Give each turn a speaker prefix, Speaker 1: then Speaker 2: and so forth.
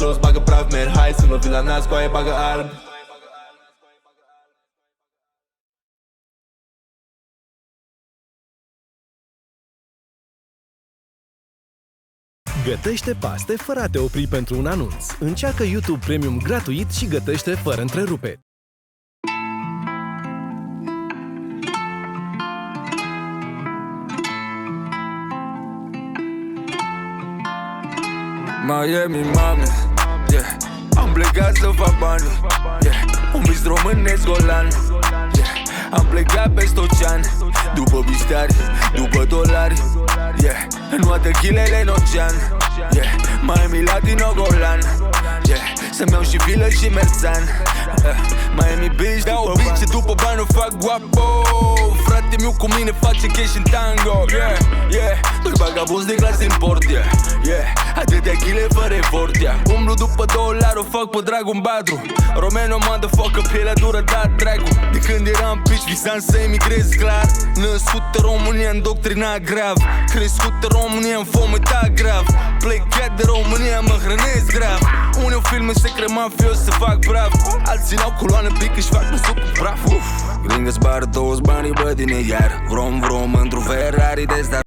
Speaker 1: toți bagă praf, mer. Hai să nu vii la nas, coaie bagă alb.
Speaker 2: Gătește paste fără a te opri pentru un anunț. Încearcă YouTube Premium gratuit și gătește fără întreruperi.
Speaker 3: Miami, mami, yeah. Am plecat să fac bani, yeah. Un bis românesc golan, yeah. Am plecat peste ocean, după bistari, după dolari, yeah. Nu tequilele în ocean, yeah. Miami Latino golan, yeah. Să-mi iau și vilă și merțan, Miami Beach, dau bice după bani o fac guapo. Frate meu cu mine face cash în tango, yeah, yeah. Doi vagabonzi de clasă import, yeah, yeah. Atâtea chile fără efort, yeah. Umblu după $2, o fac pe dragul badru. Romano motherfucker, pielea dură, da dracu. De când eram pici, visam să emigrez clar. Născut în România, îndoctrinat grav. Crescut în România, în fometat grav. Plecat de România, mă hrănesc grav. Unii o filme secret mafios să fac brav. Alții n-au coloană pică și fac năsuc cu praf. Gringă-ți bară toți banii, bă, din iar. Vrom, într-un Ferrari de star.